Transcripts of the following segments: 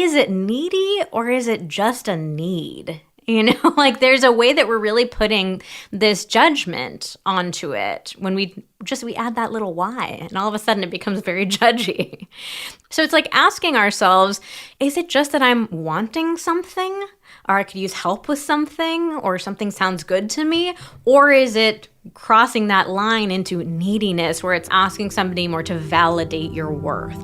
is it needy or is it just a need? You know, like there's a way that we're really putting this judgment onto it when we add that little why, and all of a sudden it becomes very judgy. So it's like asking ourselves, is it just that I'm wanting something, or I could use help with something, or something sounds good to me? Or is it crossing that line into neediness where it's asking somebody more to validate your worth?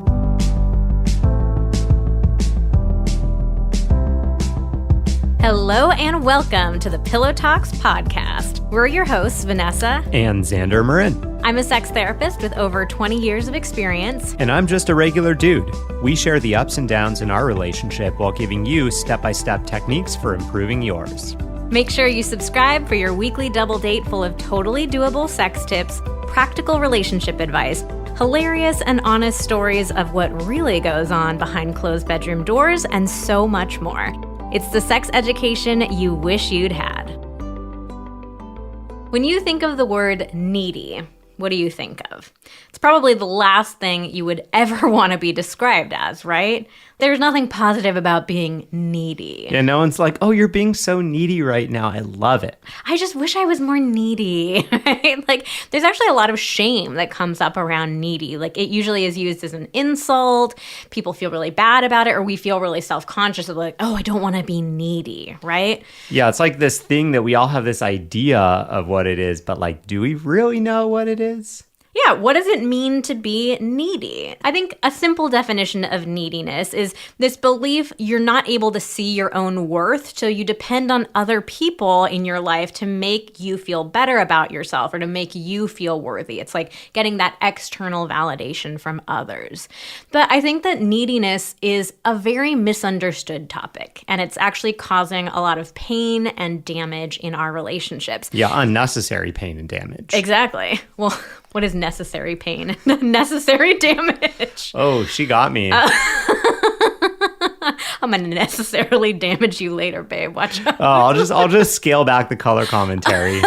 Hello and welcome to the Pillow Talks podcast. We're your hosts, Vanessa and Xander Marin. I'm a sex therapist with over 20 years of experience. And I'm just a regular dude. We share the ups and downs in our relationship while giving you step-by-step techniques for improving yours. Make sure you subscribe for your weekly double date full of totally doable sex tips, practical relationship advice, hilarious and honest stories of what really goes on behind closed bedroom doors, and so much more. It's the sex education you wish you'd had. When you think of the word needy, what do you think of? It's probably the last thing you would ever want to be described as, right? There's nothing positive about being needy. Yeah, no one's like, oh, you're being so needy right now. I love it. I just wish I was more needy, right? Like, there's actually a lot of shame that comes up around needy. Like, it usually is used as an insult. People feel really bad about it, or we feel really self-conscious of like, oh, I don't want to be needy, right? Yeah, it's like this thing that we all have this idea of what it is, but like, do we really know what it is? Yeah, what does it mean to be needy? I think a simple definition of neediness is this belief you're not able to see your own worth, so you depend on other people in your life to make you feel better about yourself or to make you feel worthy. It's like getting that external validation from others. But I think that neediness is a very misunderstood topic, and it's actually causing a lot of pain and damage in our relationships. Yeah, unnecessary pain and damage. Exactly. Well, what is necessary pain? Necessary damage. Oh, she got me. I'm gonna necessarily damage you later, babe. Watch out. I'll just scale back the color commentary.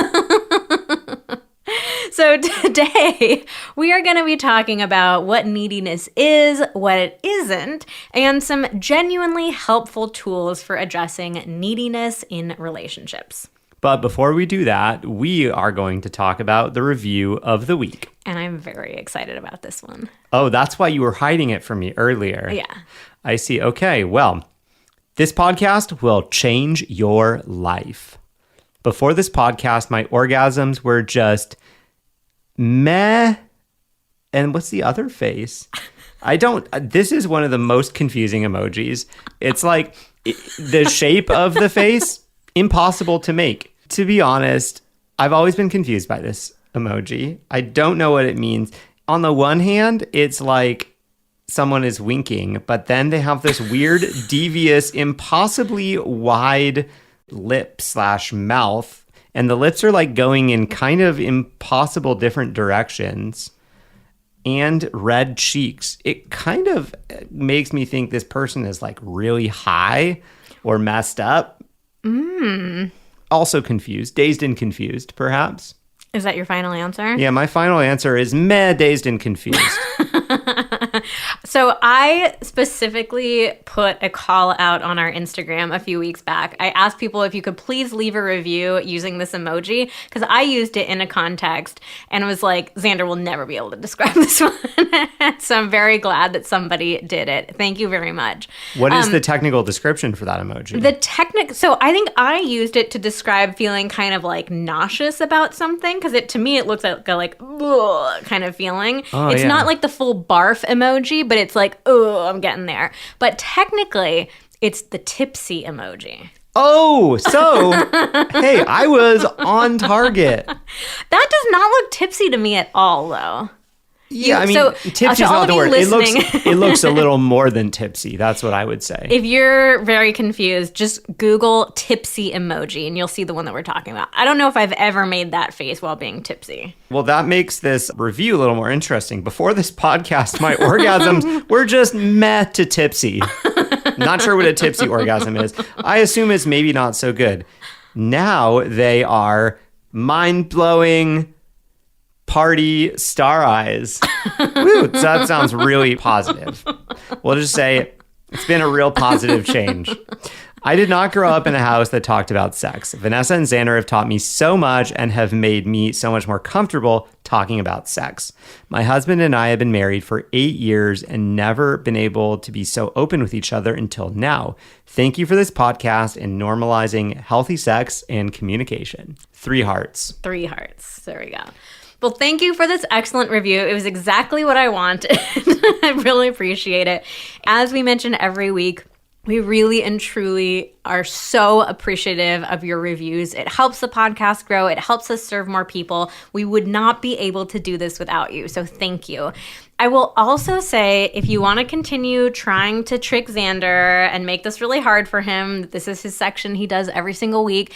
So today, we are going to be talking about what neediness is, what it isn't, and some genuinely helpful tools for addressing neediness in relationships. But before we do that, we are going to talk about the review of the week. And I'm very excited about this one. Oh, that's why you were hiding it from me earlier. Yeah. I see. Okay, well, this podcast will change your life. Before this podcast, my orgasms were just meh. And what's the other face? This is one of the most confusing emojis. It's like the shape of the face, impossible to make. To be honest, I've always been confused by this emoji. I don't know what it means. On the one hand, it's like someone is winking, but then they have this weird, devious, impossibly wide lip/mouth, and the lips are like going in kind of impossible different directions, and red cheeks. It kind of makes me think this person is like really high or messed up. Also confused, dazed and confused, perhaps. Is that your final answer? Yeah, my final answer is meh, dazed and confused. So I specifically put a call out on our Instagram a few weeks back. I asked people if you could please leave a review using this emoji, because I used it in a context and was like, Xander will never be able to describe this one. So I'm very glad that somebody did it. Thank you very much. What is the technical description for that emoji? So I think I used it to describe feeling kind of like nauseous about something, because to me it looks like ugh, kind of feeling. It's not like the full barf emoji, but it's like, oh, I'm getting there. But technically, it's the tipsy emoji. Oh, so, hey, I was on target. That does not look tipsy to me at all, though. Yeah, I mean, tipsy is not the word. It looks a little more than tipsy. That's what I would say. If you're very confused, just Google tipsy emoji and you'll see the one that we're talking about. I don't know if I've ever made that face while being tipsy. Well, that makes this review a little more interesting. Before this podcast, my orgasms were just meh to tipsy. Not sure what a tipsy orgasm is. I assume it's maybe not so good. Now they are mind-blowing, party star eyes. Woo, that sounds really positive. We'll just say It's been a real positive change. I did not grow up in a house that talked about sex. Vanessa and Xander have taught me so much and have made me so much more comfortable talking about sex. My husband and I have been married for 8 years and never been able to be so open with each other until now. Thank you for this podcast and normalizing healthy sex and communication. 3 hearts. 3 hearts. There we go. Well, thank you for this excellent review. It was exactly what I wanted. I really appreciate it. As we mention every week, we really and truly are so appreciative of your reviews. It helps the podcast grow. It helps us serve more people. We would not be able to do this without you. So thank you. I will also say, if you want to continue trying to trick Xander and make this really hard for him, this is his section he does every single week.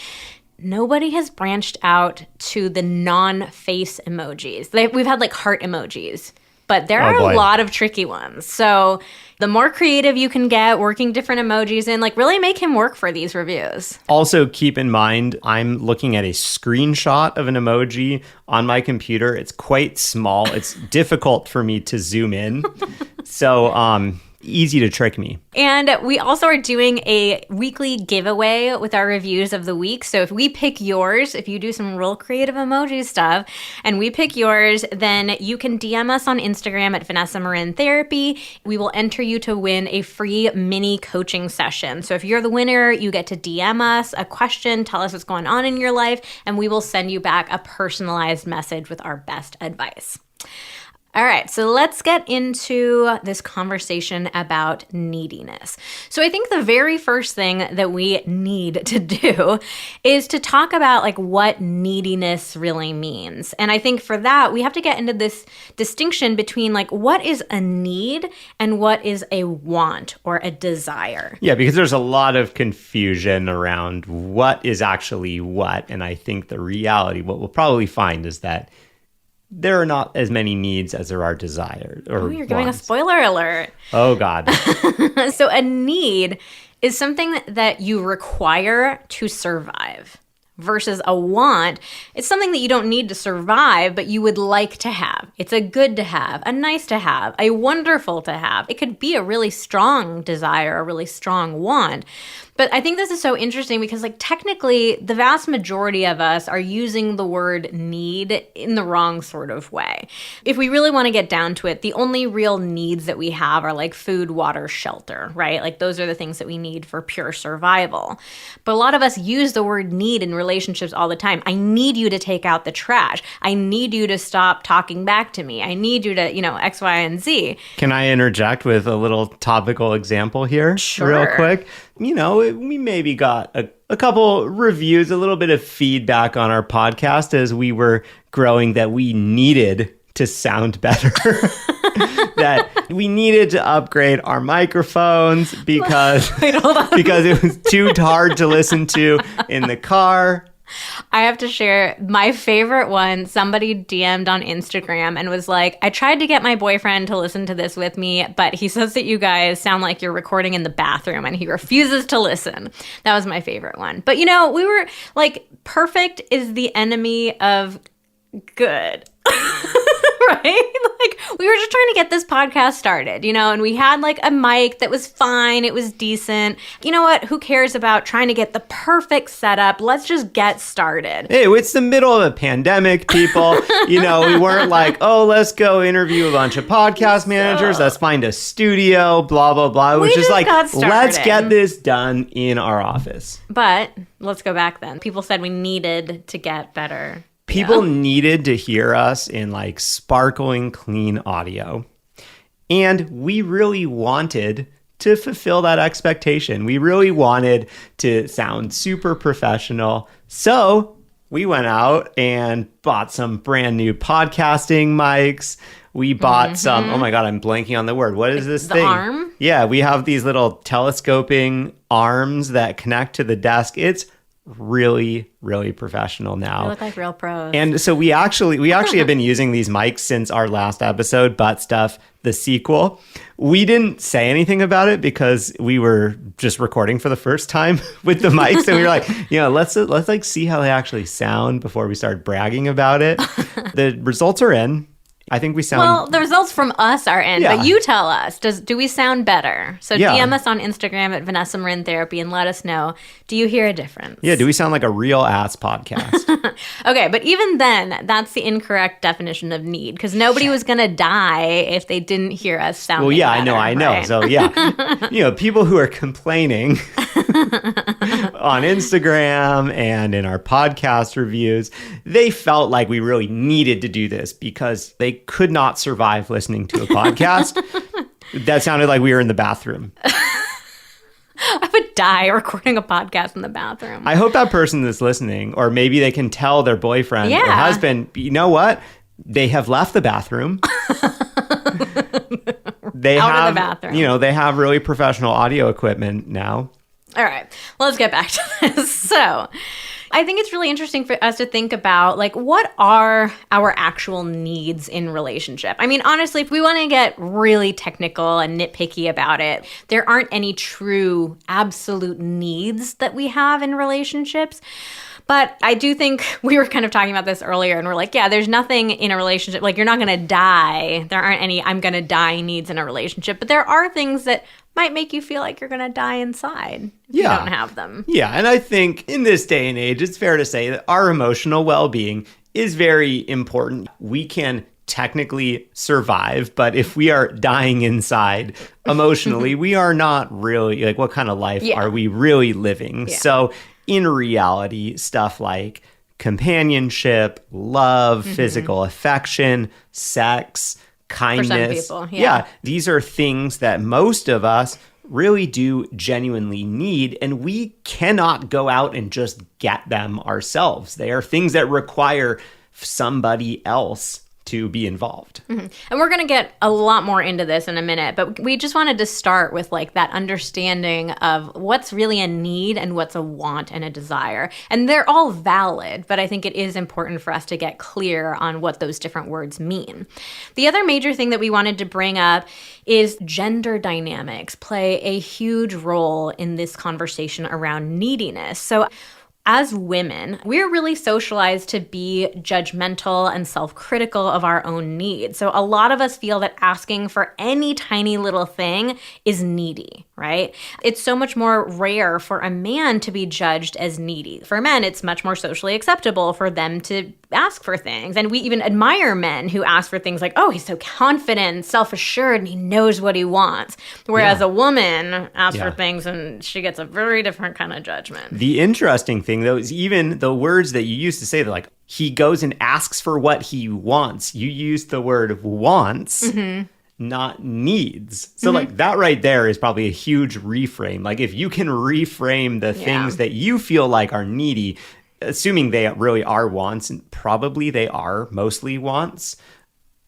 Nobody has branched out to the non-face emojis. We've had like heart emojis, but there are a lot of tricky ones. So the more creative you can get working different emojis in, like really make him work for these reviews. Also keep in mind, I'm looking at a screenshot of an emoji on my computer. It's quite small. It's difficult for me to zoom in. So, easy to trick me. And we also are doing a weekly giveaway with our reviews of the week. So if we pick yours, if you do some real creative emoji stuff and we pick yours, then you can DM us on Instagram at Vanessa Marin Therapy. We will enter you to win a free mini coaching session. So if you're the winner, you get to DM us a question, tell us what's going on in your life, and we will send you back a personalized message with our best advice. All right, so let's get into this conversation about neediness. So I think the very first thing that we need to do is to talk about like what neediness really means. And I think for that, we have to get into this distinction between like what is a need and what is a want or a desire. Yeah, because there's a lot of confusion around what is actually what. And I think the reality, what we'll probably find is that there are not as many needs as there are desires or Oh, you're giving a wants. spoiler alert. Oh, God. So a need is something that you require to survive versus a want. It's something that you don't need to survive, but you would like to have. It's a good to have, a nice to have, a wonderful to have. It could be a really strong desire, a really strong want. But I think this is so interesting because like technically the vast majority of us are using the word need in the wrong sort of way. If we really want to get down to it, the only real needs that we have are like food, water, shelter, right? Like those are the things that we need for pure survival. But a lot of us use the word need in relationships all the time. I need you to take out the trash. I need you to stop talking back to me. I need you to, X, Y, and Z. Can I interject with a little topical example here? Sure. Real quick. We maybe got a couple reviews, a little bit of feedback on our podcast as we were growing that we needed to sound better. That we needed to upgrade our microphones because it was too hard to listen to in the car. I have to share my favorite one. Somebody DM'd on Instagram and was like, I tried to get my boyfriend to listen to this with me, but he says that you guys sound like you're recording in the bathroom and he refuses to listen. That was my favorite one. But we were like, perfect is the enemy of good. Right? Like we were just trying to get this podcast started, and we had like a mic that was fine. It was decent. You know what? Who cares about trying to get the perfect setup? Let's just get started. Hey, it's the middle of a pandemic, people. We weren't like, oh, let's go interview a bunch of podcast managers. Let's find a studio, blah, blah, blah. It was just like, let's get this done in our office. But let's go back then. People said we needed to get better. People needed to hear us in like sparkling clean audio. And we really wanted to fulfill that expectation. We really wanted to sound super professional. So we went out and bought some brand new podcasting mics. We bought some, oh my God, I'm blanking on the word. What is this thing? The arm? Yeah, we have these little telescoping arms that connect to the desk. It's really, really professional now. They look like real pros. And so we actually have been using these mics since our last episode, Butt Stuff, the sequel. We didn't say anything about it because we were just recording for the first time with the mics. And we were like, let's like see how they actually sound before we start bragging about it. The results are in. I think we sound... Well, the results from us are in, Yeah. but you tell us. Do we sound better? So Yeah. DM us on Instagram at Vanessa Marin Therapy and let us know. Do you hear a difference? Yeah, do we sound like a real ass podcast? Okay, but even then, that's the incorrect definition of need because nobody was going to die if they didn't hear us sounding Well, yeah, better, I know. right? So, yeah, people who are complaining on Instagram and in our podcast reviews, they felt like we really needed to do this because they could not survive listening to a podcast that sounded like we were in the bathroom. I would die recording a podcast in the bathroom. I hope that person that's listening, or maybe they can tell their boyfriend or Yeah. husband, you know what? They have left the bathroom. They Out of have, the bathroom. they have really professional audio equipment now. All right, let's get back to this. So, I think it's really interesting for us to think about like what are our actual needs in relationship. I mean, honestly, if we want to get really technical and nitpicky about it, there aren't any true absolute needs that we have in relationships. But I do think we were kind of talking about this earlier and we're like, yeah, there's nothing in a relationship. Like you're not going to die. There aren't any I'm going to die needs in a relationship. But there are things that might make you feel like you're going to die inside if you don't have them. Yeah, and I think in this day and age, it's fair to say that our emotional well-being is very important. We can technically survive, but if we are dying inside emotionally, we are not really, like, what kind of life are we really living? Yeah. So in reality, stuff like companionship, love, physical affection, sex, kindness. people, yeah. These are things that most of us really do genuinely need, and we cannot go out and just get them ourselves. They are things that require somebody else to be involved. And we're going to get a lot more into this in a minute, but we just wanted to start with like that understanding of what's really a need and what's a want and a desire. And they're all valid, but I think it is important for us to get clear on what those different words mean. The other major thing that we wanted to bring up is gender dynamics play a huge role in this conversation around neediness. So as women, we're really socialized to be judgmental and self-critical of our own needs. So a lot of us feel that asking for any tiny little thing is needy, right? It's so much more rare for a man to be judged as needy. For men, it's much more socially acceptable for them to ask for things. And we even admire men who ask for things like, oh, he's so confident, self-assured, and he knows what he wants. Whereas a woman asks for things and she gets a very different kind of judgment. The interesting thing, though, is even the words that you used to say, they're like, he goes and asks for what he wants. You use the word wants, not needs. So like that right there is probably a huge reframe. Like if you can reframe the things that you feel like are needy, assuming they really are wants, and probably they are mostly wants,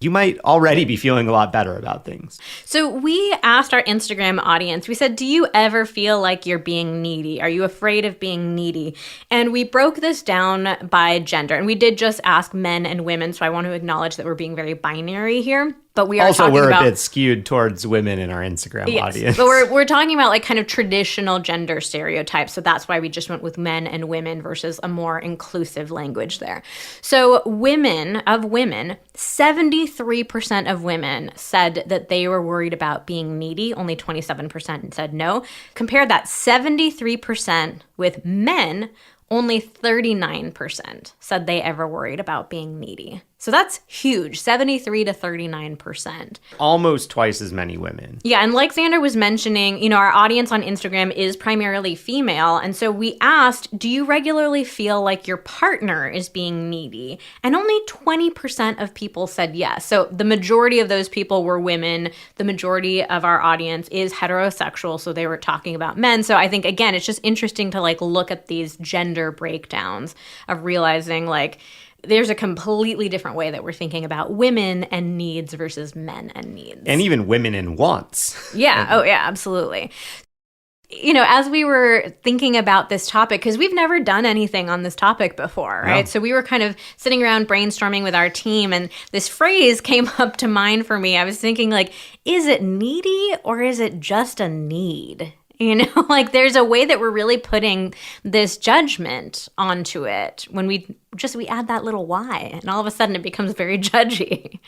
you might already be feeling a lot better about things. So we asked our Instagram audience, we said, do you ever feel like you're being needy? Are you afraid of being needy? And we broke this down by gender. And we did just ask men and women. So I want to acknowledge that we're being very binary here. But we are Also, talking we're about, a bit skewed towards women in our Instagram audience. but we're talking about like kind of traditional gender stereotypes. So that's why we just went with men and women versus a more inclusive language there. So women, 73% of women said that they were worried about being needy. Only 27% said no. Compare that 73% with men. Only 39% said they ever worried about being needy. So that's huge, 73 to 39%. Almost twice as many women. Yeah, and like Xander was mentioning, our audience on Instagram is primarily female. And so we asked, do you regularly feel like your partner is being needy? And only 20% of people said yes. So the majority of those people were women. The majority of our audience is heterosexual. So they were talking about men. So I think, again, it's just interesting to like look at these gender breakdowns of realizing like, there's a completely different way that we're thinking about women and needs versus men and needs. And even women and wants. Yeah. Oh, yeah, absolutely. As we were thinking about this topic, because we've never done anything on this topic before, right? No. So we were kind of sitting around brainstorming with our team, and this phrase came up to mind for me. I was thinking, like, is it needy or is it just a need? Like there's a way that we're really putting this judgment onto it when we add that little why, and all of a sudden it becomes very judgy.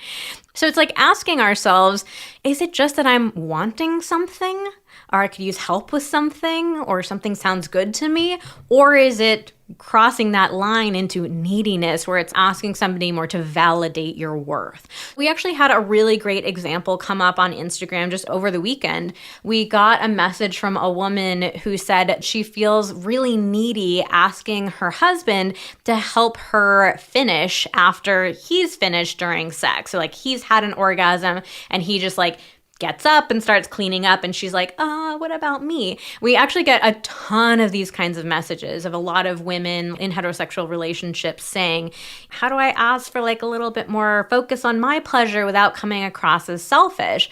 So it's like asking ourselves, is it just that I'm wanting something, or I could use help with something, or something sounds good to me? Or is it crossing that line into neediness where it's asking somebody more to validate your worth? We actually had a really great example come up on Instagram just over the weekend. We got a message from a woman who said she feels really needy asking her husband to help her finish after he's finished during sex. So like he's had an orgasm and he just like gets up and starts cleaning up, and she's like, what about me? We actually get a ton of these kinds of messages of a lot of women in heterosexual relationships saying, how do I ask for like a little bit more focus on my pleasure without coming across as selfish?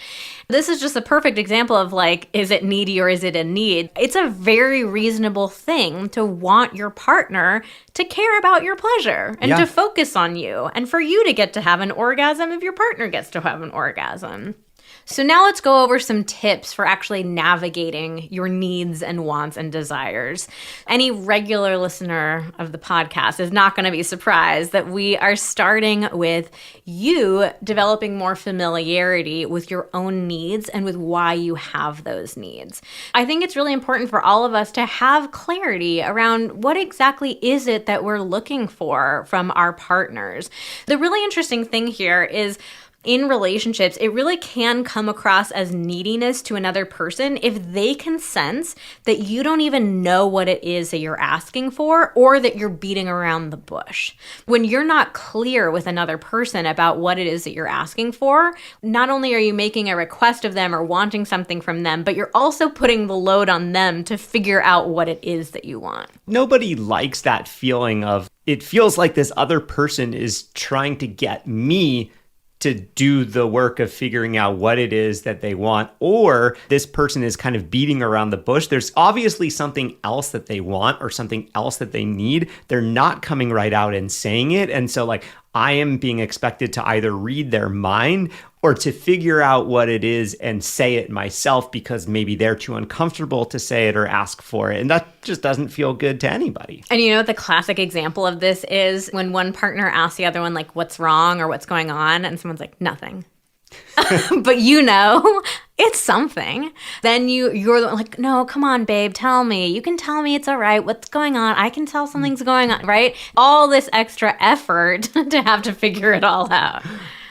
This is just a perfect example of like, is it needy or is it a need? It's a very reasonable thing to want your partner to care about your pleasure and to focus on you, and for you to get to have an orgasm if your partner gets to have an orgasm. So now let's go over some tips for actually navigating your needs and wants and desires. Any regular listener of the podcast is not going to be surprised that we are starting with you developing more familiarity with your own needs and with why you have those needs. I think it's really important for all of us to have clarity around what exactly is it that we're looking for from our partners. The really interesting thing here is, in relationships, it really can come across as neediness to another person if they can sense that you don't even know what it is that you're asking for, or that you're beating around the bush. When you're not clear with another person about what it is that you're asking for, not only are you making a request of them or wanting something from them, but you're also putting the load on them to figure out what it is that you want. Nobody likes that feeling of, it feels like this other person is trying to get me to do the work of figuring out what it is that they want, or this person is kind of beating around the bush. There's obviously something else that they want or something else that they need. They're not coming right out and saying it. And so like, I am being expected to either read their mind or to figure out what it is and say it myself, because maybe they're too uncomfortable to say it or ask for it. And that just doesn't feel good to anybody. And you know what the classic example of this is? When one partner asks the other one, like, what's wrong or what's going on? And someone's like, nothing. But you know, it's something. Then you're like, no, come on, babe, tell me. You can tell me it's all right. What's going on? I can tell something's going on, right? All this extra effort to have to figure it all out.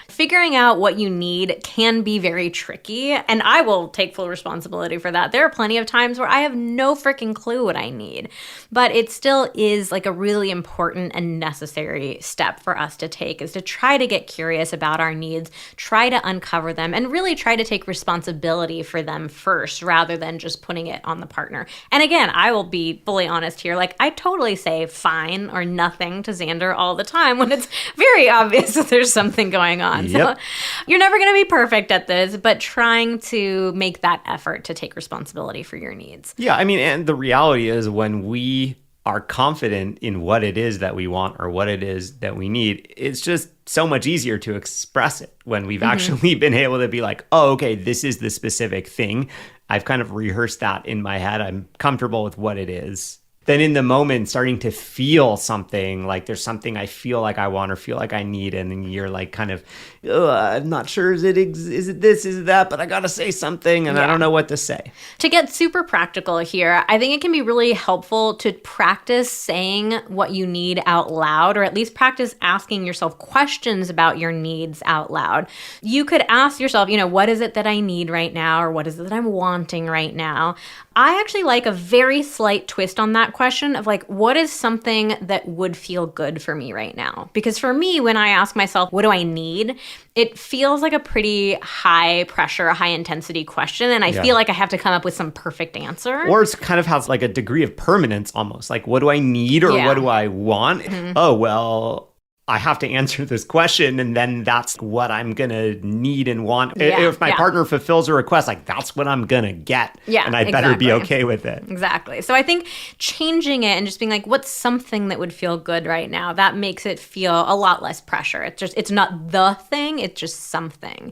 Figuring out what you need can be very tricky, and I will take full responsibility for that. There are plenty of times where I have no freaking clue what I need, but it still is like a really important and necessary step for us to take, is to try to get curious about our needs, try to uncover them, and really try to take responsibility for them first, rather than just putting it on the partner. And again, I will be fully honest here. Like, I totally say fine or nothing to Xander all the time when it's very obvious that there's something going on. Yep. So you're never going to be perfect at this, but trying to make that effort to take responsibility for your needs. Yeah, I mean, and the reality is, when we are confident in what it is that we want or what it is that we need, it's just so much easier to express it when we've actually been able to be like, oh, okay, this is the specific thing. I've kind of rehearsed that in my head. I'm comfortable with what it is. Then in the moment, starting to feel something, like there's something I feel like I want or feel like I need, and then you're like kind of, I'm not sure, is it this, is it that, but I gotta say something, and I don't know what to say. To get super practical here, I think it can be really helpful to practice saying what you need out loud, or at least practice asking yourself questions about your needs out loud. You could ask yourself, what is it that I need right now, or what is it that I'm wanting right now? I actually like a very slight twist on that question of like, what is something that would feel good for me right now? Because for me, when I ask myself, what do I need? It feels like a pretty high pressure, high intensity question. And I feel like I have to come up with some perfect answer. Or it kind of has like a degree of permanence almost. Like, what do I need or what do I want? Oh, well, I have to answer this question, and then that's what I'm going to need and want. If my partner fulfills a request, like, that's what I'm going to get. Yeah, and I better be okay with it. Exactly. So I think changing it and just being like, what's something that would feel good right now? That makes it feel a lot less pressure. It's not the thing, it's just something.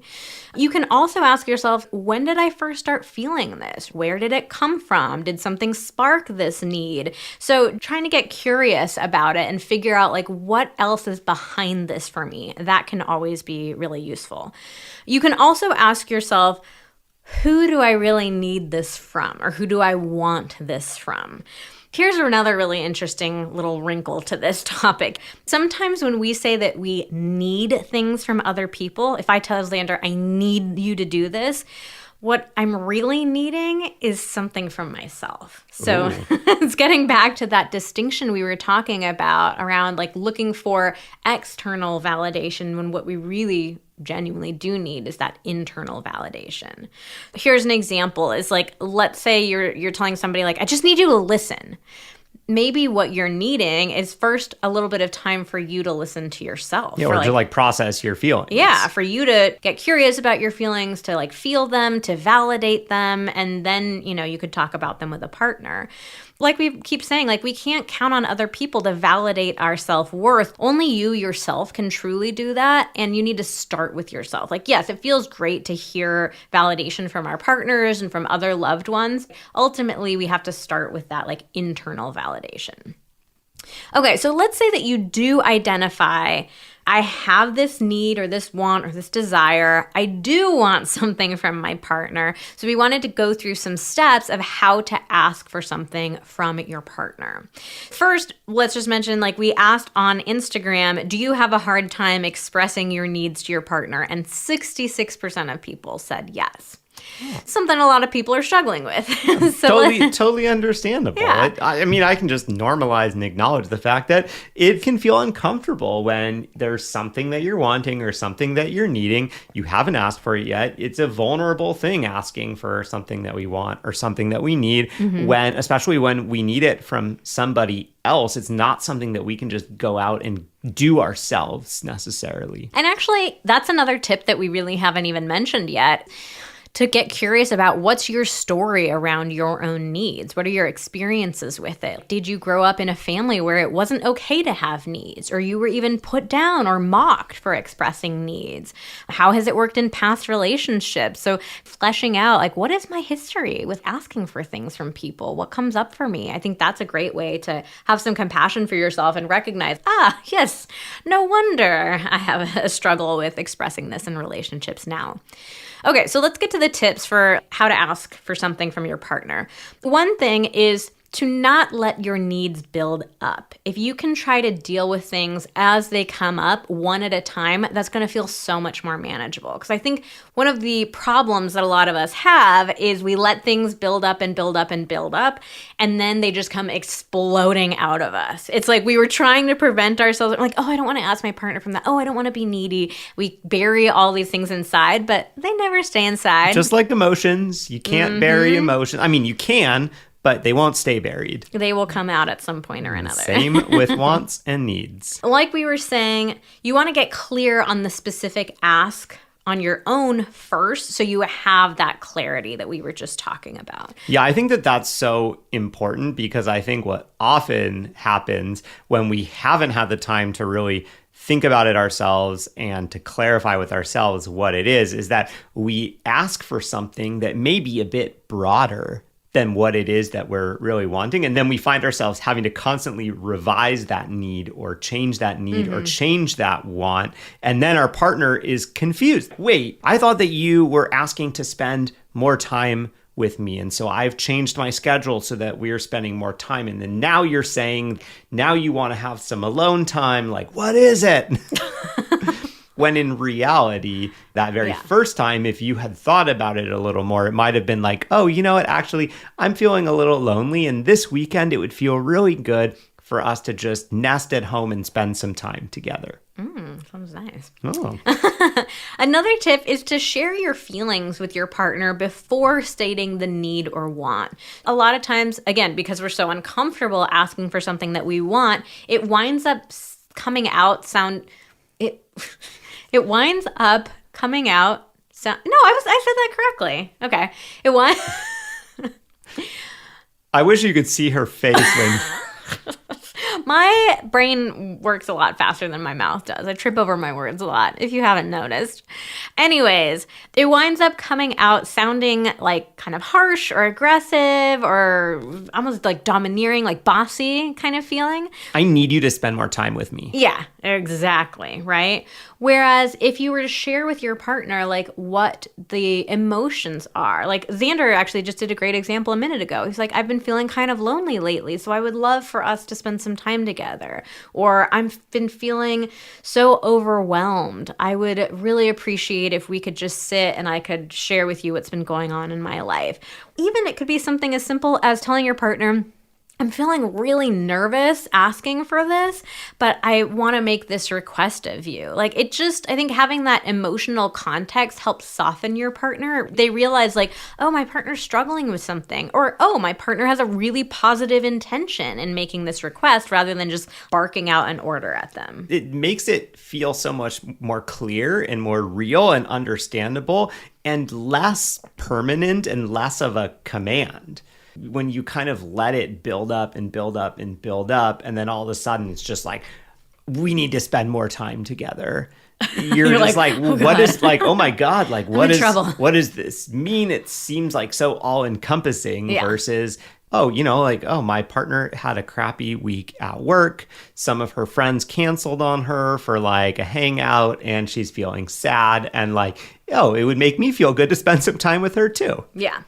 You can also ask yourself, when did I first start feeling this? Where did it come from? Did something spark this need? So trying to get curious about it and figure out like what else is behind this for me. That can always be really useful. You can also ask yourself, who do I really need this from? Or who do I want this from? Here's another really interesting little wrinkle to this topic. Sometimes when we say that we need things from other people, if I tell Xander, I need you to do this, what I'm really needing is something from myself. So it's getting back to that distinction we were talking about around like looking for external validation when what we really genuinely do need is that internal validation. Here's an example is like, let's say you're telling somebody like, I just need you to listen. Maybe what you're needing is first a little bit of time for you to listen to yourself. Yeah, or to like process your feelings. Yeah, for you to get curious about your feelings, to like feel them, to validate them, and then, you could talk about them with a partner. Like we keep saying, like we can't count on other people to validate our self-worth. Only you yourself can truly do that, and you need to start with yourself. Like, yes, it feels great to hear validation from our partners and from other loved ones. Ultimately, we have to start with that like internal validation. Okay, so let's say that you do identify, I have this need or this want or this desire. I do want something from my partner. So we wanted to go through some steps of how to ask for something from your partner. First, let's just mention, like we asked on Instagram, do you have a hard time expressing your needs to your partner? And 66% of people said yes. Something a lot of people are struggling with. Totally understandable. Yeah. I can just normalize and acknowledge the fact that it can feel uncomfortable when there's something that you're wanting or something that you're needing. You haven't asked for it yet. It's a vulnerable thing asking for something that we want or something that we need, especially when we need it from somebody else. It's not something that we can just go out and do ourselves necessarily. And actually, that's another tip that we really haven't even mentioned yet. To get curious about what's your story around your own needs. What are your experiences with it? Did you grow up in a family where it wasn't okay to have needs, or you were even put down or mocked for expressing needs? How has it worked in past relationships? So fleshing out, like, what is my history with asking for things from people? What comes up for me? I think that's a great way to have some compassion for yourself and recognize, yes, no wonder I have a struggle with expressing this in relationships now. Okay, so let's get to the tips for how to ask for something from your partner. One thing is to not let your needs build up. If you can try to deal with things as they come up one at a time, that's going to feel so much more manageable. Because I think one of the problems that a lot of us have is we let things build up and build up and build up, and then they just come exploding out of us. It's like we were trying to prevent ourselves. We're like, I don't want to ask my partner from that. I don't want to be needy. We bury all these things inside, but they never stay inside. Just like emotions, you can't bury emotions. You can, but they won't stay buried. They will come out at some point or another. Same with wants and needs. Like we were saying, you want to get clear on the specific ask on your own first, so you have that clarity that we were just talking about. Yeah, I think that that's so important, because I think what often happens when we haven't had the time to really think about it ourselves and to clarify with ourselves what it is that we ask for something that may be a bit broader than what it is that we're really wanting. And then we find ourselves having to constantly revise that need or change that need or change that want. And then our partner is confused. Wait, I thought that you were asking to spend more time with me. And so I've changed my schedule so that we're spending more time. And then now you're saying, now you want to have some alone time. Like, what is it? When in reality, that very first time, if you had thought about it a little more, it might have been like, oh, you know what? Actually, I'm feeling a little lonely. And this weekend, it would feel really good for us to just nest at home and spend some time together. Sounds nice. Oh. Another tip is to share your feelings with your partner before stating the need or want. A lot of times, again, because we're so uncomfortable asking for something that we want, it winds up coming out It winds up coming out. I said that correctly. Okay. I wish you could see her face when. My brain works a lot faster than my mouth does. I trip over my words a lot, if you haven't noticed. Anyways, it winds up coming out sounding like kind of harsh or aggressive or almost like domineering, like bossy kind of feeling. I need you to spend more time with me. Yeah, exactly, right? Whereas if you were to share with your partner like what the emotions are, like Xander actually just did a great example a minute ago. He's like, I've been feeling kind of lonely lately, so I would love for us to spend some time together. Or I've been feeling so overwhelmed. I would really appreciate if we could just sit and I could share with you what's been going on in my life. Even it could be something as simple as telling your partner, I'm feeling really nervous asking for this, but I want to make this request of you. Like it just, I think having that emotional context helps soften your partner. They realize like, oh, my partner's struggling with something, or oh, my partner has a really positive intention in making this request rather than just barking out an order at them. It makes it feel so much more clear and more real and understandable and less permanent and less of a command. When you kind of let it build up and build up and build up, and then all of a sudden it's just like, we need to spend more time together. You're just like oh, what is like, oh my God, like what does this mean? It seems like so all encompassing versus, oh, like, oh, my partner had a crappy week at work. Some of her friends canceled on her for like a hangout and she's feeling sad. And like, oh, it would make me feel good to spend some time with her too. Yeah.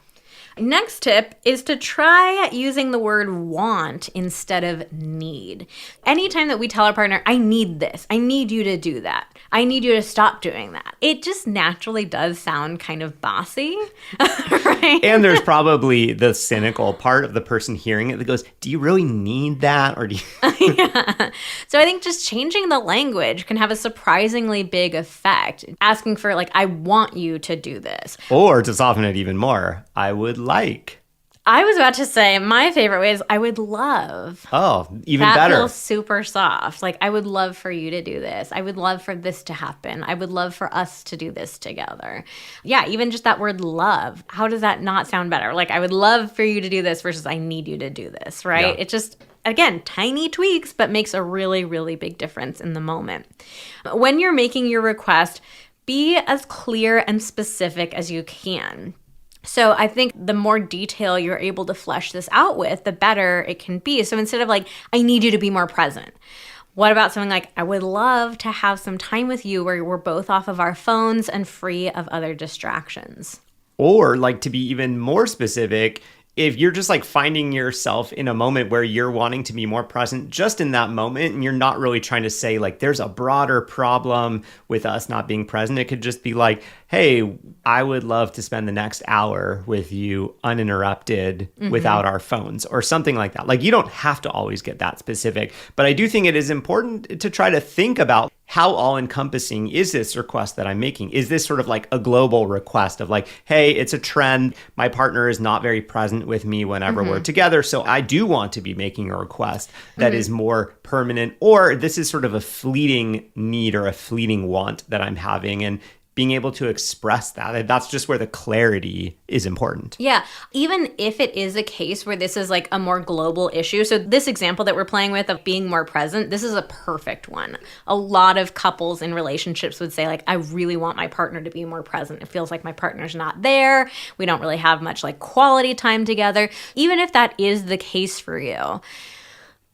Next tip is to try using the word want instead of need. Anytime that we tell our partner, I need this, I need you to do that, I need you to stop doing that, it just naturally does sound kind of bossy, right? And there's probably the cynical part of the person hearing it that goes, do you really need that? Or do you... Yeah. So I think just changing the language can have a surprisingly big effect. Asking for like, I want you to do this. Or to soften it even more, I would like. I was about to say my favorite way is I would love. Oh, even that better. That feels super soft. Like I would love for you to do this. I would love for this to happen. I would love for us to do this together. Yeah, even just that word love. How does that not sound better? Like I would love for you to do this versus I need you to do this, right? Yeah. It just, again, tiny tweaks, but makes a really, really big difference in the moment. When you're making your request, be as clear and specific as you can. So I think the more detail you're able to flesh this out with, the better it can be. So instead of like, I need you to be more present, what about something like, I would love to have some time with you where we're both off of our phones and free of other distractions? Or like to be even more specific, if you're just like finding yourself in a moment where you're wanting to be more present just in that moment and you're not really trying to say like there's a broader problem with us not being present, it could just be like, hey, I would love to spend the next hour with you uninterrupted without our phones or something like that. Like you don't have to always get that specific, but I do think it is important to try to think about how all-encompassing is this request that I'm making? Is this sort of like a global request of like, hey, it's a trend. My partner is not very present with me whenever we're together. So I do want to be making a request that is more permanent, or this is sort of a fleeting need or a fleeting want that I'm having. And being able to express that. That's just where the clarity is important. Yeah. Even if it is a case where this is like a more global issue. So this example that we're playing with of being more present, this is a perfect one. A lot of couples in relationships would say like, I really want my partner to be more present. It feels like my partner's not there. We don't really have much like quality time together. Even if that is the case for you,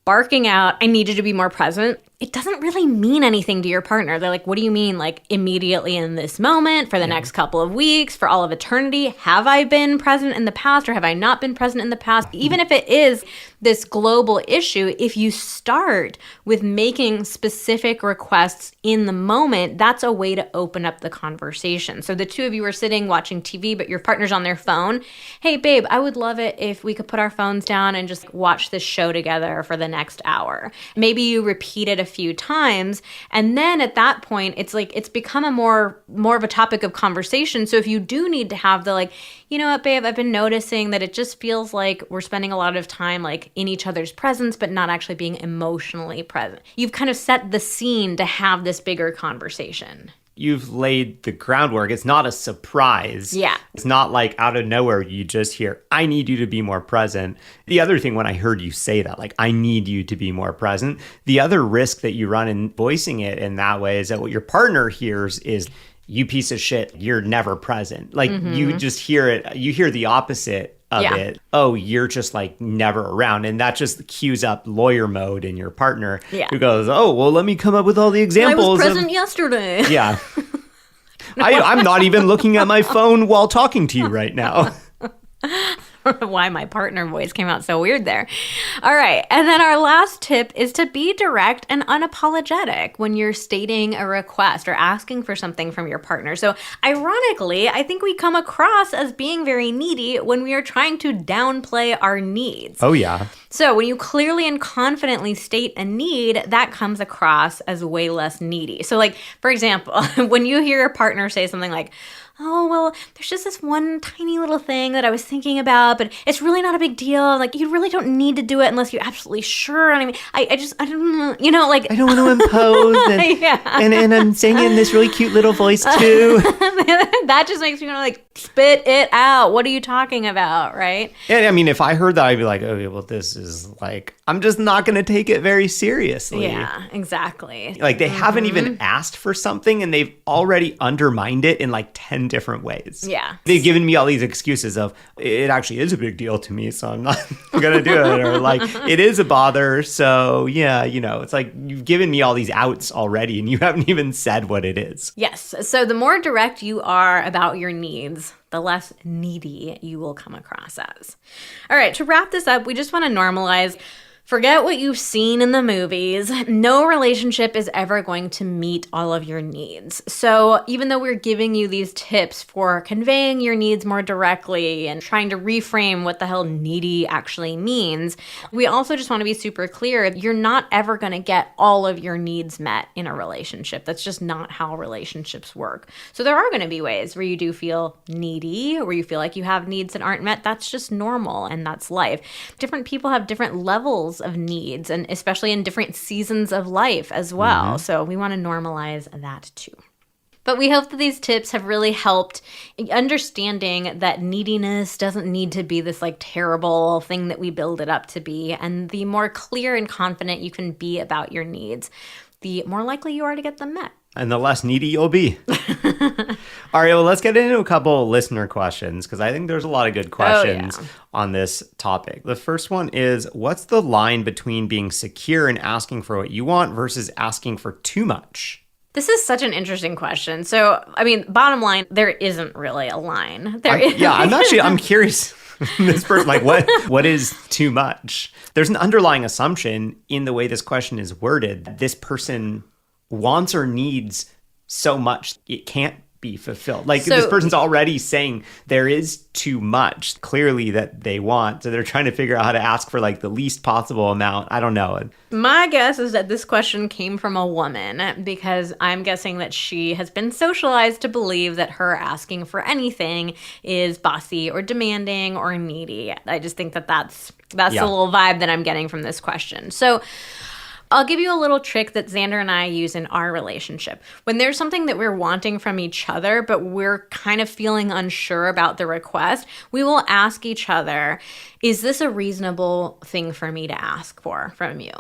barking out, I need you to be more present, it doesn't really mean anything to your partner. They're like, what do you mean? Like immediately in this moment, for the next couple of weeks, for all of eternity? Have I been present in the past or have I not been present in the past? Even if it is this global issue, if you start with making specific requests in the moment, that's a way to open up the conversation. So the two of you are sitting watching TV, but your partner's on their phone. Hey, babe, I would love it if we could put our phones down and just watch this show together for the next hour. Maybe you repeat it a few times, and then at that point, it's like it's become a more of a topic of conversation. So if you do need to have the like, you know what, babe, I've been noticing that it just feels like we're spending a lot of time like in each other's presence, but not actually being emotionally present. You've kind of set the scene to have this bigger conversation. you've laid the groundwork. It's not a surprise. Yeah. It's not like out of nowhere you just hear, I need you to be more present. The other thing when I heard you say that, like, I need you to be more present, the other risk that you run in voicing it in that way is that what your partner hears is, you piece of shit, you're never present. Like, you just hear it, you hear the opposite of it. Oh, you're just like never around. And that just cues up lawyer mode in your partner who goes, oh, well, let me come up with all the examples. I was present yesterday. Yeah. I'm not even looking at my phone while talking to you right now. I don't know why my partner voice came out so weird there. All right. And then our last tip is to be direct and unapologetic when you're stating a request or asking for something from your partner. So ironically, I think we come across as being very needy when we are trying to downplay our needs. Oh, yeah. So when you clearly and confidently state a need, that comes across as way less needy. So like, for example, when you hear your partner say something like, oh, well, there's just this one tiny little thing that I was thinking about, but it's really not a big deal. Like, you really don't need to do it unless you're absolutely sure. And I mean, I don't know, you know, like. I don't want to impose. And, and I'm singing this really cute little voice too. That just makes me want to like spit it out. What are you talking about, right? And I mean, if I heard that, I'd be like, okay, well, this is like, I'm just not going to take it very seriously. Yeah, exactly. Like, they haven't even asked for something and they've already undermined it in like 10 different ways. Yeah. They've given me all these excuses of, it actually is a big deal to me, so I'm not going to do it. Or like, it is a bother, so yeah, you know, it's like, you've given me all these outs already and you haven't even said what it is. Yes. So the more direct you are about your needs, the less needy you will come across as. All right, to wrap this up, we just want to normalize. Forget what you've seen in the movies. No relationship is ever going to meet all of your needs. So even though we're giving you these tips for conveying your needs more directly and trying to reframe what the hell needy actually means, we also just want to be super clear. You're not ever going to get all of your needs met in a relationship. That's just not how relationships work. So there are going to be ways where you do feel needy, where you feel like you have needs that aren't met. That's just normal and that's life. Different people have different levels of needs, and especially in different seasons of life as well. So we want to normalize that too. But we hope that these tips have really helped understanding that neediness doesn't need to be this like terrible thing that we build it up to be. And the more clear and confident you can be about your needs, the more likely you are to get them met. And the less needy you'll be. All right, well, let's get into a couple listener questions because I think there's a lot of good questions on this topic. The first one is, what's the line between being secure and asking for what you want versus asking for too much? This is such an interesting question. So, I mean, bottom line, there isn't really a line. I'm curious. This person, like, what is too much? There's an underlying assumption in the way this question is worded that this person wants or needs so much it can't be fulfilled. Like, this person's already saying there is too much clearly that they want, so they're trying to figure out how to ask for like the least possible amount. I don't know. My guess is that this question came from a woman because I'm guessing that she has been socialized to believe that her asking for anything is bossy or demanding or needy. I just think that that's the little vibe that I'm getting from this question. So I'll give you a little trick that Xander and I use in our relationship. When there's something that we're wanting from each other, but we're kind of feeling unsure about the request, we will ask each other, is this a reasonable thing for me to ask for from you?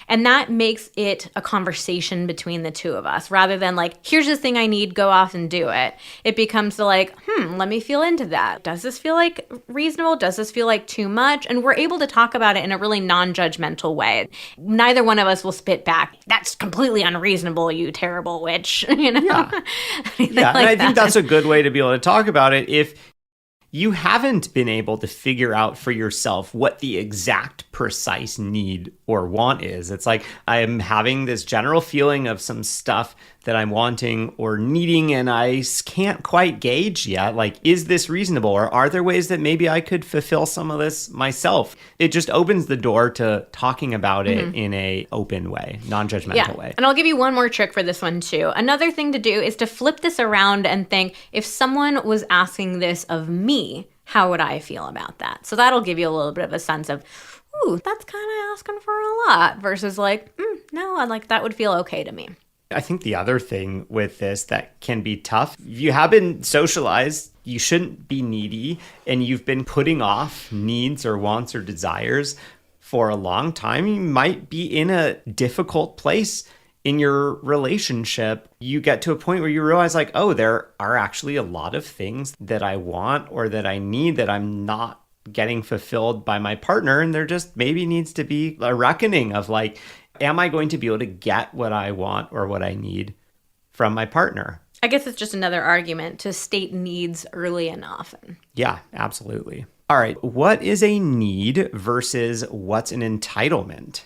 And that makes it a conversation between the two of us rather than like, here's the thing I need, go off and do it. It becomes like, let me feel into that. Does this feel like reasonable? Does this feel like too much? And we're able to talk about it in a really non-judgmental way. Neither one of us will spit back, that's completely unreasonable, you terrible witch. You know? Yeah. And I think that's a good way to be able to talk about it. If you haven't been able to figure out for yourself what the exact precise need or want is. It's like, I'm having this general feeling of some stuff that I'm wanting or needing, and I can't quite gauge yet. Like, is this reasonable? Or are there ways that maybe I could fulfill some of this myself? It just opens the door to talking about it in a open way, non-judgmental way. And I'll give you one more trick for this one too. Another thing to do is to flip this around and think, if someone was asking this of me, how would I feel about that? So that'll give you a little bit of a sense of, ooh, that's kind of asking for a lot versus like, no, I'd like that would feel okay to me. I think the other thing with this that can be tough, if you have been socialized, you shouldn't be needy, and you've been putting off needs or wants or desires for a long time, you might be in a difficult place in your relationship. You get to a point where you realize like, oh, there are actually a lot of things that I want or that I need that I'm not getting fulfilled by my partner. And there just maybe needs to be a reckoning of like, am I going to be able to get what I want or what I need from my partner? I guess it's just another argument to state needs early and often. Yeah, absolutely. All right. What is a need versus what's an entitlement?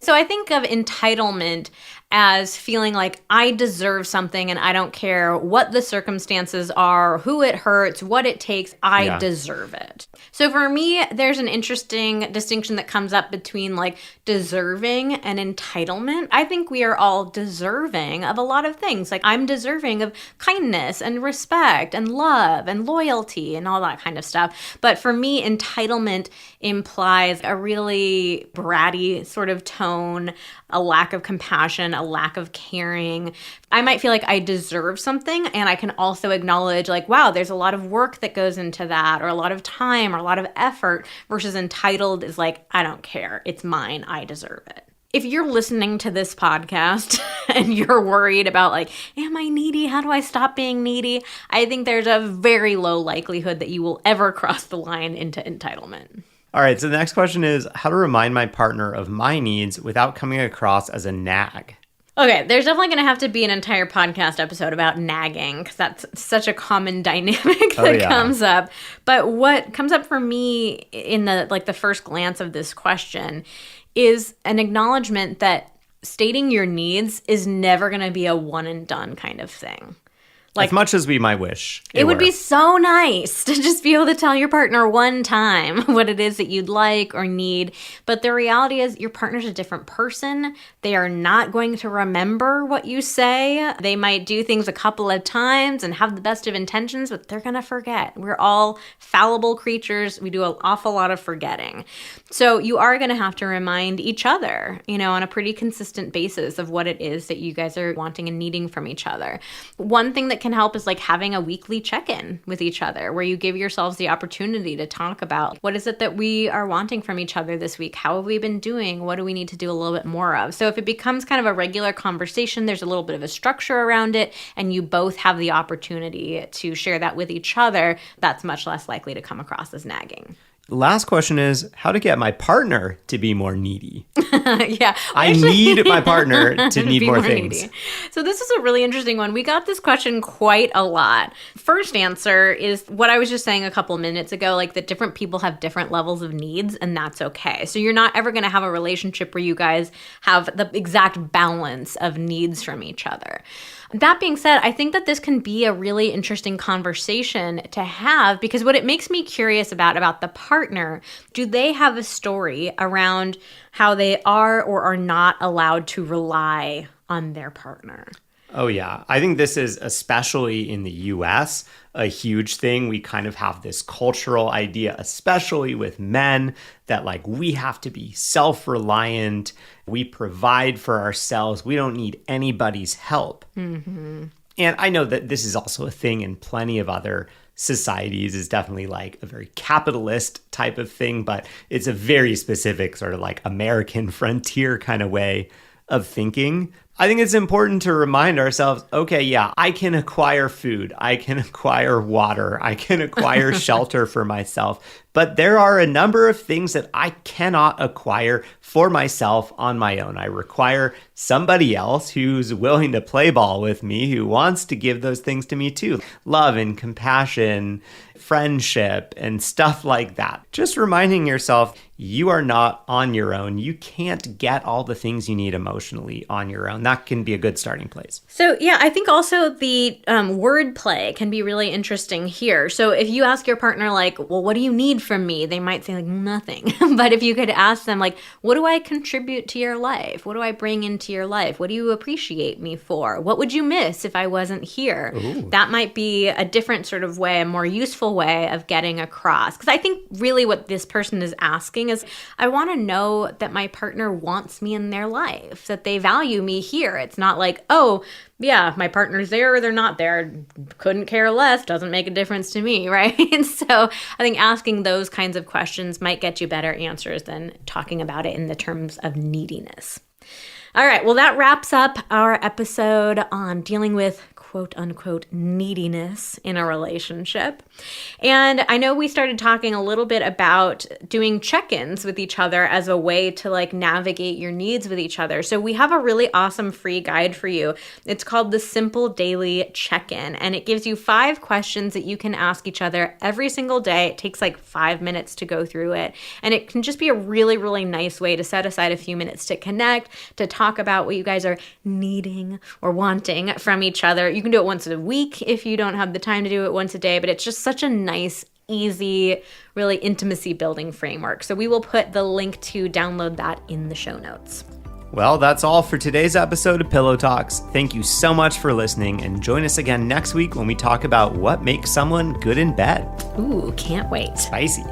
So I think of entitlement as feeling like I deserve something and I don't care what the circumstances are, who it hurts, what it takes, I deserve it. So for me, there's an interesting distinction that comes up between like deserving and entitlement. I think we are all deserving of a lot of things. Like I'm deserving of kindness and respect and love and loyalty and all that kind of stuff. But for me, entitlement implies a really bratty sort of tone, a lack of compassion, a lack of caring. I might feel like I deserve something, and I can also acknowledge like, wow, there's a lot of work that goes into that, or a lot of time, or a lot of effort, versus entitled is like, I don't care. It's mine. I deserve it. If you're listening to this podcast and you're worried about like, am I needy? How do I stop being needy? I think there's a very low likelihood that you will ever cross the line into entitlement. All right, so the next question is how to remind my partner of my needs without coming across as a nag. Okay, there's definitely going to have to be an entire podcast episode about nagging because that's such a common dynamic that comes up. But what comes up for me in the first glance of this question is an acknowledgement that stating your needs is never going to be a one and done kind of thing. Like, as much as we might wish. It would be so nice to just be able to tell your partner one time what it is that you'd like or need. But the reality is your partner's a different person. They are not going to remember what you say. They might do things a couple of times and have the best of intentions, but they're going to forget. We're all fallible creatures. We do an awful lot of forgetting. So you are going to have to remind each other, on a pretty consistent basis of what it is that you guys are wanting and needing from each other. One thing that can help is like having a weekly check-in with each other where you give yourselves the opportunity to talk about what is it that we are wanting from each other this week? How have we been doing? What do we need to do a little bit more of? So if it becomes kind of a regular conversation, there's a little bit of a structure around it, and you both have the opportunity to share that with each other, that's much less likely to come across as nagging. Last question is how to get my partner to be more needy. Yeah. I need my partner to need more things. Needy. So this is a really interesting one. We got this question quite a lot. First answer is what I was just saying a couple minutes ago, like that different people have different levels of needs, and that's okay. So you're not ever going to have a relationship where you guys have the exact balance of needs from each other. That being said, I think that this can be a really interesting conversation to have because what it makes me curious about the partner, do they have a story around how they are or are not allowed to rely on their partner? Oh, yeah. I think this is, especially in the US, a huge thing. We kind of have this cultural idea, especially with men, that like we have to be self-reliant. We provide for ourselves. We don't need anybody's help. Mm-hmm. And I know that this is also a thing in plenty of other societies, is definitely like a very capitalist type of thing, but it's a very specific sort of like American frontier kind of way of thinking. I think it's important to remind ourselves, okay, yeah, I can acquire food, I can acquire water, I can acquire shelter for myself, but there are a number of things that I cannot acquire for myself on my own. I require somebody else who's willing to play ball with me, who wants to give those things to me too. Love and compassion, friendship, and stuff like that. Just reminding yourself, you are not on your own. You can't get all the things you need emotionally on your own. That can be a good starting place. So yeah, I think also the wordplay can be really interesting here. So if you ask your partner like, well, what do you need from me? They might say like, nothing. But if you could ask them like, what do I contribute to your life? What do I bring into your life? What do you appreciate me for? What would you miss if I wasn't here? Ooh. That might be a different sort of way, a more useful way of getting across. Because I think really what this person is asking thing is I want to know that my partner wants me in their life, that they value me here. It's not like, oh, yeah, my partner's there or they're not there. Couldn't care less. Doesn't make a difference to me, right? And so I think asking those kinds of questions might get you better answers than talking about it in the terms of neediness. All right, well, that wraps up our episode on dealing with quote unquote neediness in a relationship. And I know we started talking a little bit about doing check-ins with each other as a way to like navigate your needs with each other. So we have a really awesome free guide for you. It's called the Simple Daily Check-In, and it gives you 5 questions that you can ask each other every single day. It takes like 5 minutes to go through it. And it can just be a really, really nice way to set aside a few minutes to connect, to talk about what you guys are needing or wanting from each other. You can do it once a week if you don't have the time to do it once a day, but it's just such a nice, easy, really intimacy building framework. So we will put the link to download that in the show notes. Well, that's all for today's episode of Pillow Talks. Thank you so much for listening, and join us again next week when we talk about what makes someone good in bed. Ooh, can't wait. Spicy.